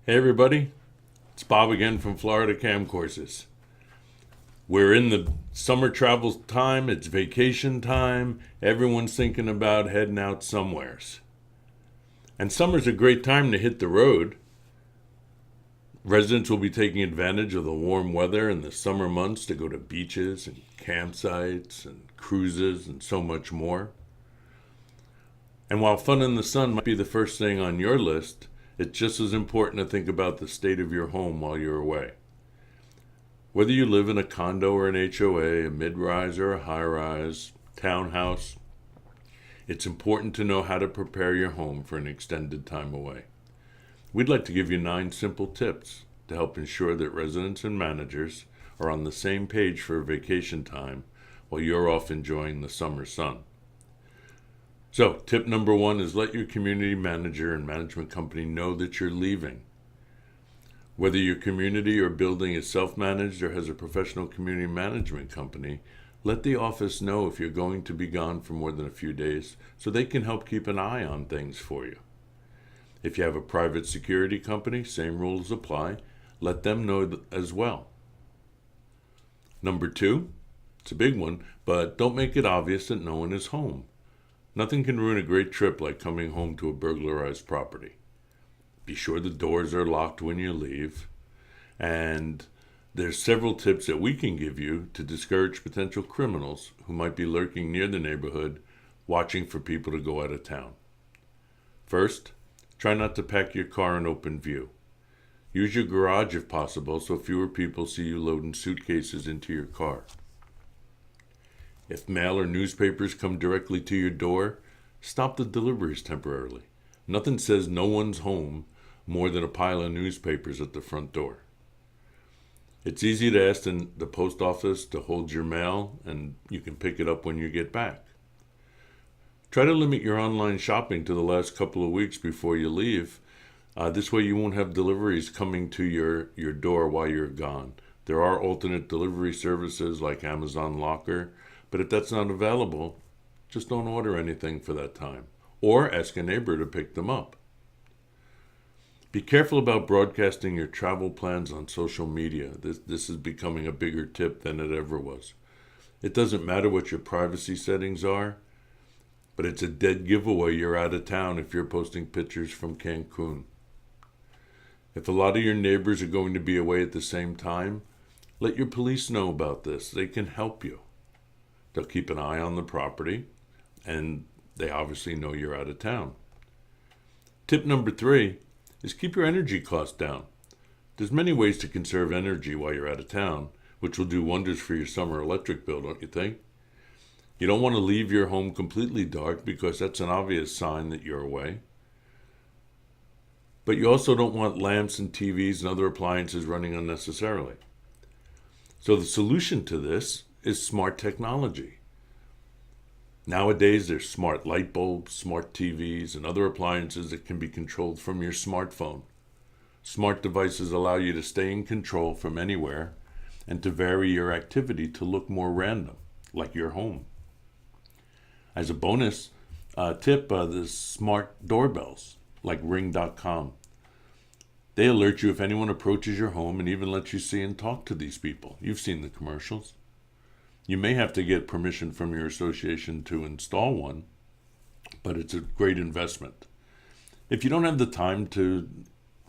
Hey everybody, it's Bob again from Florida Cam Courses. We're in the summer travel time, it's vacation time, everyone's thinking about heading out somewheres. And summer's a great time to hit the road. Residents will be taking advantage of the warm weather in the summer months to go to beaches and campsites and cruises and so much more. And while fun in the sun might be the first thing on your list, it's just as important to think about the state of your home while you're away. Whether you live in a condo or an HOA, a mid-rise or a high-rise, townhouse, it's important to know how to prepare your home for an extended time away. We'd like to give you 9 simple tips to help ensure that residents and managers are on the same page for vacation time while you're off enjoying the summer sun. So, tip number 1 is let your community manager and management company know that you're leaving. Whether your community or building is self-managed or has a professional community management company, let the office know if you're going to be gone for more than a few days so they can help keep an eye on things for you. If you have a private security company, same rules apply. Let them know as well. Number 2, it's a big one, but don't make it obvious that no one is home. Nothing can ruin a great trip like coming home to a burglarized property. Be sure the doors are locked when you leave. And there's several tips that we can give you to discourage potential criminals who might be lurking near the neighborhood, watching for people to go out of town. First, try not to pack your car in open view. Use your garage if possible so fewer people see you loading suitcases into your car. If mail or newspapers come directly to your door, stop the deliveries temporarily. Nothing says no one's home more than a pile of newspapers at the front door. It's easy to ask the post office to hold your mail, and you can pick it up when you get back. Try to limit your online shopping to the last couple of weeks before you leave. This way you won't have deliveries coming to your door while you're gone. There are alternate delivery services like Amazon Locker, but if that's not available, just don't order anything for that time, or ask a neighbor to pick them up. Be careful about broadcasting your travel plans on social media. This is becoming a bigger tip than it ever was. It doesn't matter what your privacy settings are, but it's a dead giveaway you're out of town if you're posting pictures from Cancun. If a lot of your neighbors are going to be away at the same time, let your police know about this. They can help you. They'll keep an eye on the property, and they obviously know you're out of town. Tip number 3 is keep your energy costs down. There's many ways to conserve energy while you're out of town, which will do wonders for your summer electric bill, don't you think? You don't want to leave your home completely dark because that's an obvious sign that you're away. But you also don't want lamps and TVs and other appliances running unnecessarily. So the solution to this is smart technology. Nowadays, there's smart light bulbs, smart TVs, and other appliances that can be controlled from your smartphone. Smart devices allow you to stay in control from anywhere and to vary your activity to look more random, like your home. As a bonus tip, the smart doorbells, like Ring.com. They alert you if anyone approaches your home and even let you see and talk to these people. You've seen the commercials. You may have to get permission from your association to install one, but it's a great investment. If you don't have the time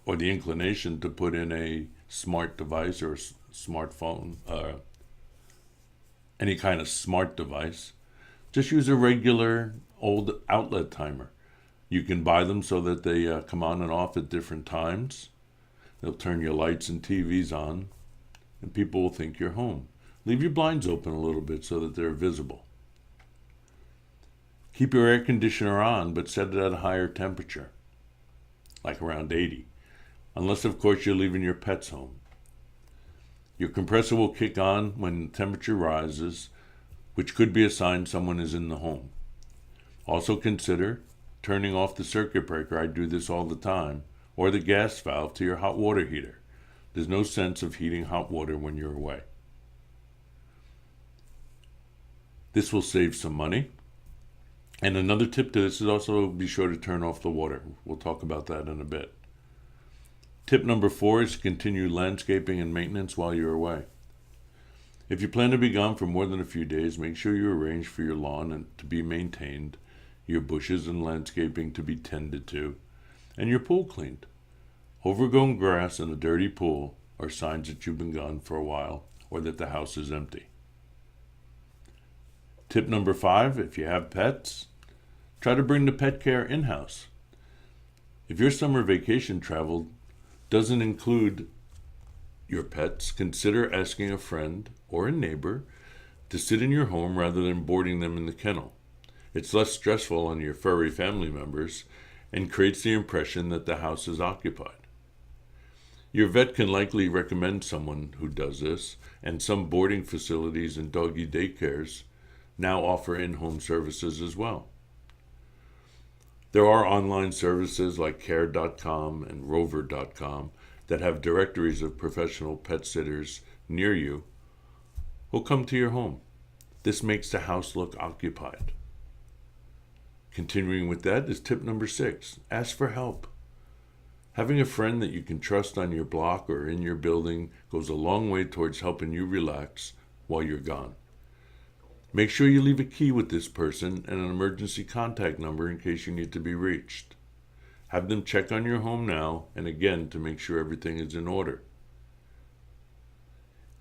or the inclination to put in a smart device or a smartphone, any kind of smart device, just use a regular old outlet timer. You can buy them so that they come on and off at different times. They'll turn your lights and TVs on, and people will think you're home. Leave your blinds open a little bit so that they're visible. Keep your air conditioner on, but set it at a higher temperature, like around 80, unless, of course, you're leaving your pets home. Your compressor will kick on when the temperature rises, which could be a sign someone is in the home. Also consider turning off the circuit breaker, I do this all the time, or the gas valve to your hot water heater. There's no sense of heating hot water when you're away. This will save some money. And another tip to this is also be sure to turn off the water. We'll talk about that in a bit. Tip number 4 is to continue landscaping and maintenance while you're away. If you plan to be gone for more than a few days, make sure you arrange for your lawn and to be maintained, your bushes and landscaping to be tended to, and your pool cleaned. Overgrown grass and a dirty pool are signs that you've been gone for a while or that the house is empty. Tip number 5, if you have pets, try to bring the pet care in-house. If your summer vacation travel doesn't include your pets, consider asking a friend or a neighbor to sit in your home rather than boarding them in the kennel. It's less stressful on your furry family members and creates the impression that the house is occupied. Your vet can likely recommend someone who does this, and some boarding facilities and doggy daycares now offer in-home services as well. There are online services like care.com and rover.com that have directories of professional pet sitters near you who'll come to your home. This makes the house look occupied. Continuing with that is tip number 6, ask for help. Having a friend that you can trust on your block or in your building goes a long way towards helping you relax while you're gone. Make sure you leave a key with this person and an emergency contact number in case you need to be reached. Have them check on your home now and again to make sure everything is in order.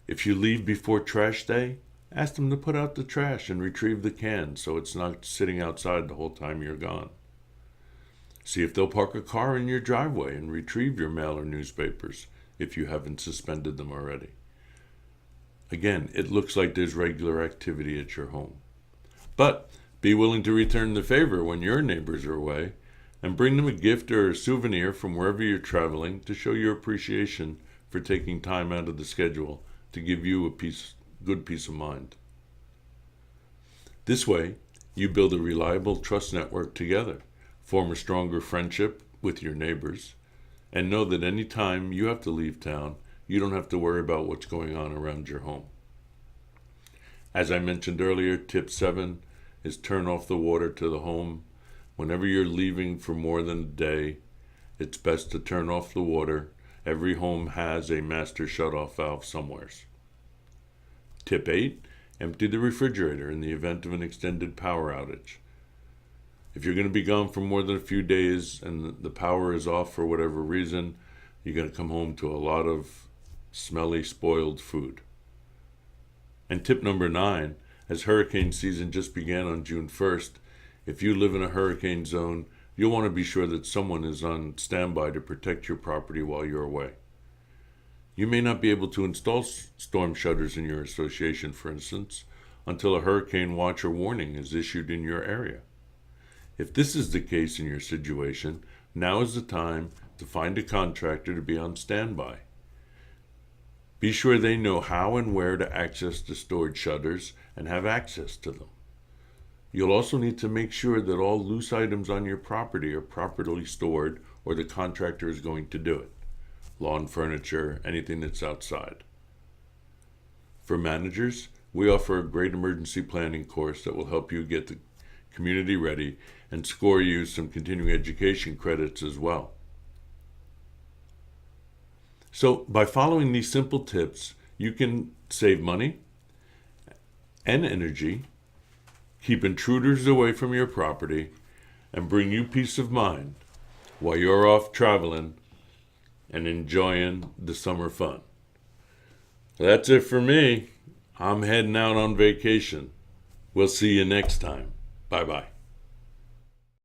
If you leave before trash day, ask them to put out the trash and retrieve the cans so it's not sitting outside the whole time you're gone. See if they'll park a car in your driveway and retrieve your mail or newspapers if you haven't suspended them already. Again, it looks like there's regular activity at your home. But be willing to return the favor when your neighbors are away and bring them a gift or a souvenir from wherever you're traveling to show your appreciation for taking time out of the schedule to give you a good peace of mind. This way, you build a reliable trust network together, form a stronger friendship with your neighbors, and know that any time you have to leave town, you don't have to worry about what's going on around your home. As I mentioned earlier, tip 7 is turn off the water to the home. Whenever you're leaving for more than a day, it's best to turn off the water. Every home has a master shutoff valve somewheres. Tip 8, empty the refrigerator in the event of an extended power outage. If you're going to be gone for more than a few days and the power is off for whatever reason, you're going to come home to a lot of smelly, spoiled food. And tip number 9, as hurricane season just began on June 1st, if you live in a hurricane zone, you'll want to be sure that someone is on standby to protect your property while you're away. You may not be able to install storm shutters in your association, for instance, until a hurricane watch or warning is issued in your area. If this is the case in your situation, now is the time to find a contractor to be on standby. Be sure they know how and where to access the stored shutters and have access to them. You'll also need to make sure that all loose items on your property are properly stored, or the contractor is going to do it. Lawn furniture, anything that's outside. For managers, we offer a great emergency planning course that will help you get the community ready and score you some continuing education credits as well. So by following these simple tips, you can save money and energy, keep intruders away from your property, and bring you peace of mind while you're off traveling and enjoying the summer fun. That's it for me. I'm heading out on vacation. We'll see you next time. Bye-bye.